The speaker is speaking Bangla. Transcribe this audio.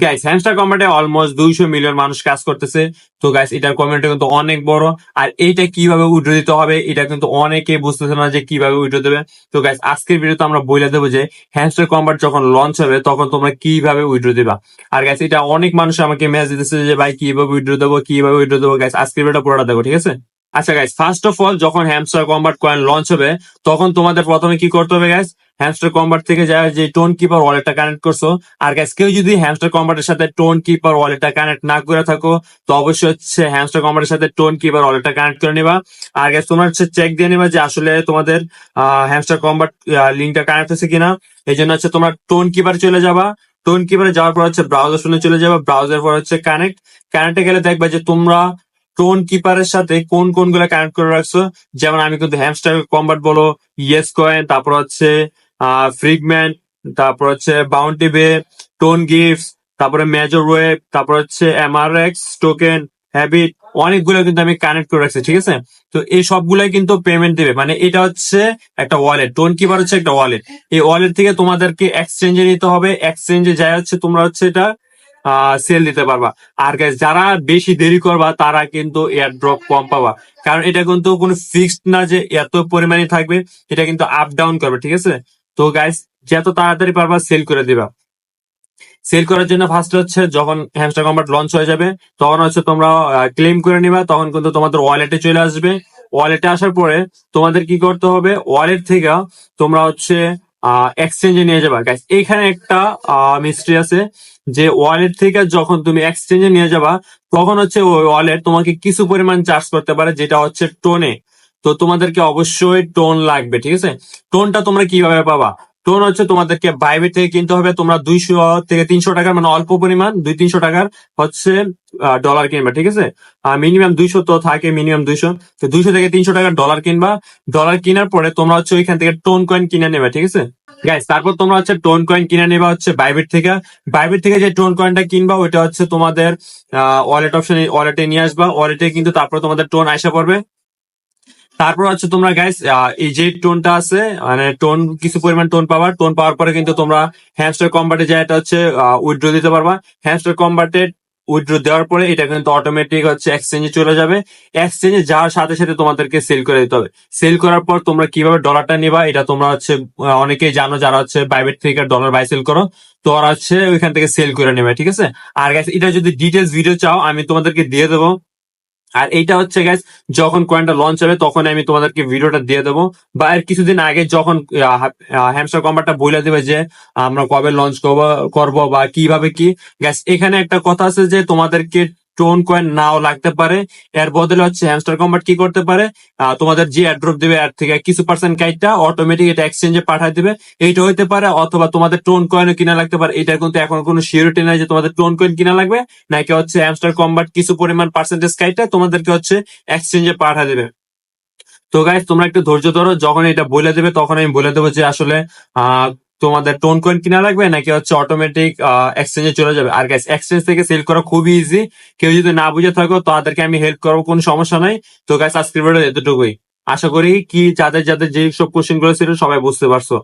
গাইস হ্যামস্টার কম্বাটে অলমোস্ট 200 মিলিয়ন মানুষ কাজ করতেছে। তো গাইস এটার কমিউনিটি কিন্তু অনেক বড়। আর এইটা কিভাবে উইথড্র দিতে হবে এটা কিন্তু অনেকে বুঝতেছে না যে কিভাবে উইথড্র দেবে। তো গাইস আজকের ভিডিওতে আমরা বলে দেবো যে হ্যামস্টার কম্বাট যখন লঞ্চ হবে তখন তোমরা কিভাবে উইথড্র দিবা। আর গাইস এটা অনেক মানুষ আমাকে মেসেজ দিতেছে যে ভাই কিভাবে উইথড্র দেবো কিভাবে উইথড্র দেবো। গাইস আজকের ভিডিওটা পুরোটা দেখো, ঠিক আছে? আচ্ছা গাইস, ফার্স্ট অফ অল যখন হ্যামস্টার কম্বাট কয়েন লঞ্চ হবে তখন তোমাদের প্রথমে কি করতে হবে গাইস, হ্যামস্টার কম্বাট থেকে যা যে টোন কিপার ওয়ালেটটা কানেক্ট করছো। আর গাইস কেউ যদি হ্যামস্টার কম্বাটের সাথে টোন কিপার ওয়ালেটটা কানেক্ট না করে থাকো তো অবশ্যই হচ্ছে হ্যামস্টার কম্বাটের সাথে টোন কিপার ওয়ালেটটা কানেক্ট করে নিবা। আর গাইস তোমরা হচ্ছে চেক দিয়ে নিবা যে আসলে তোমাদের হ্যামস্টার কম্বাট লিঙ্কটা কানেক্ট হচ্ছে কিনা। এই জন্য হচ্ছে তোমরা টোন কিপার চলে যাবা। টোন কিপারে যাওয়ার পর হচ্ছে ব্রাউজার শুনে চলে যাবা। ব্রাউজার পর হচ্ছে কানেক্টে গেলে দেখবা যে তোমরা টোন কিপারের সাথে কোন কোন গুলা কানেক্ট করে রাখছো। যেমন আমি কিন্তু হ্যামস্টার কম্বাট বলো, ইয়েস কয়েন, তারপর হচ্ছে ফ্রিগম্যান্ট, তারপর হচ্ছে বাউন্টি বে, টোন গিফটস, তারপরে মেজর ওয়েব, তারপর হচ্ছে এমআরএক্স টোকেন, হ্যাবিট, অনেকগুলো কিন্তু আমি কানেক্ট করে রাখছি, ঠিক আছে? তো এই সবগুলাই কিন্তু পেমেন্ট দেবে, মানে এটা হচ্ছে একটা ওয়ালেট। টোন কিপার হচ্ছে একটা ওয়ালেট। এই ওয়ালেট থেকে তোমাদেরকে এক্সচেঞ্জে নিতে হবে। এক্সচেঞ্জে যায় হচ্ছে তোমরা হচ্ছে এটা সেল দিতে পারবা। আর গাইস যারা বেশি দেরি করবা তারা কিন্তু এয়ার ড্রপ কম পাবা, কারণ এটা কিন্তু কোনো ফিক্সড না যে এত পরিমাণে থাকবে। এটা কিন্তু আপ ডাউন করবে, ঠিক আছে? তো গাইস যত তাড়াতাড়ি পারবা সেল করে দিবা। সেল করার জন্য ফার্স্ট হচ্ছে যখন হ্যামস্টার কম্বাট লঞ্চ হয়ে যাবে তখন হচ্ছে তোমরা ক্লেম করে নিবা। তখন কিন্তু তোমাদের ওয়ালেটে চলে আসবে। ওয়ালেটে আসার পরে তোমাদের কি করতে হবে, ওয়ালেট থেকে তোমরা হচ্ছে এক্সচেঞ্জে নিয়ে যাবা। গাইস এখানে একটা মিস্ট্রি আছে যে ওয়ালেট থেকে যখন তুমি এক্সচেঞ্জে নিয়ে যাবা তখন হচ্ছে ওই ওয়ালেট তোমাকে কিছু পরিমাণ চার্জ করতে পারে, যেটা হচ্ছে টোনে। তো তোমাদেরকে অবশ্যই টোন লাগবে, ঠিক আছে? টোনটা তোমরা কিভাবে পাবা, টোন হচ্ছে তোমাদেরকে বাইবেট থেকে কিনতে হবে। তোমরা 200 থেকে 300 টাকার, মানে অল্প পরিমাণ 200-300 টাকার হচ্ছে ডলার কিনবা, ঠিক আছে? মিনিমাম 200 তো থাকে, মিনিমাম 200। তো 200 থেকে 300 টাকার ডলার কিনবা। ডলার কেনার পরে তোমরা হচ্ছে ওইখান থেকে টোন কয়েন কিনে নেবে, ঠিক আছে গাইস? তারপর তোমরা হচ্ছে টোন কয়েন কিনে নেবা হচ্ছে বাইবেট থেকে। বাইবেট থেকে যে টোন কয়েনটা কিনবা ওইটা হচ্ছে তোমাদের ওয়ালেট অপশনে, ওয়ালেটে নিয়ে আসবা। ওয়ালেটে কিন্তু তারপর তোমাদের টোন আইসা পড়বে। তারপর হচ্ছে তোমরা গাইস এই যে টোনটা আছে, মানে টোন কিছু পরিমাণ টোন পাওয়ার, টোন পাওয়ার পরে কিন্তু তোমরা হ্যামস্টার কম্বাটে যা এটা হচ্ছে উইথড্র দিতে পারবা। হ্যামস্টার কম্বাটে উইথড্র দেওয়ার পরে এটা কিন্তু অটোমেটিক হচ্ছে এক্সচেঞ্জে চলে যাবে। এক্সচেঞ্জে যাওয়ার সাথে সাথে তোমাদেরকে সেল করে দিতে হবে। সেল করার পর তোমরা কিভাবে ডলারটা নিবা এটা তোমরা হচ্ছে অনেকেই জানো, যারা হচ্ছে বাইবেট থেকে ডলার বাই সেল করো। তো ওরা হচ্ছে ওইখান থেকে সেল করে নেবে, ঠিক আছে? আর গাইস এটা যদি ডিটেলস ভিডিও চাও আমি তোমাদেরকে দিয়ে দেবো। আর এইটা হচ্ছে গাইস যখন কয়েনটা লঞ্চ হবে তখন আমি তোমাদেরকে ভিডিওটা দিয়ে দেবো, বা এর কিছুদিন আগে যখন হ্যামস্টার কম্বাটটা বলে দেবে যে আমরা কবে লঞ্চ করবো বা কিভাবে কি। গাইস এখানে একটা কথা আছে যে তোমাদেরকে টোন কয়েন নাও লাগতে পারে। এর বদলে হচ্ছে হ্যামস্টার কম্বাট কি করতে পারে, তোমাদের যে এয়ারড্রপ দিবে এর থেকে কিছু পার্সেন্ট কাইটটা অটোমেটিক এটা এক্সচেঞ্জে পাঠিয়ে দিবে। এইটা হইতে পারে, অথবা তোমাদের টোন কয়েনও কিনা লাগতে পারে। এটা কিন্তু এখন কোনো সিউরিটি নাই যে তোমাদের টোন কয়েন কিনা লাগবে নাকি হচ্ছে হ্যামস্টার কম্বাট কিছু পরিমাণ পার্সেন্টেজ কাইটটা তোমাদেরকে হচ্ছে এক্সচেঞ্জে পাঠিয়ে দেবে। তো গাইস তোমরা একটু ধৈর্য ধরো, যখন এটা বলে দেবে তখন আমি বলে দেবো যে আসলে আহ তোমাদের টোন কয়েন কিনা লাগবে নাকি হচ্ছে অটোমেটিক এক্সচেঞ্জে চলে যাবে। আর গাইস এক্সচেঞ্জ থেকে সেল করা খুবই ইজি। কেউ যদি না বুঝে থাকো তাদেরকে আমি হেল্প করবো, কোনো সমস্যা নাই। তো গাইস আজকের ভিডিও এতটুকুই। আশা করি কি যাদের যাদের যে সব কোশ্চেন গুলো ছিল সবাই বুঝতে পারছো।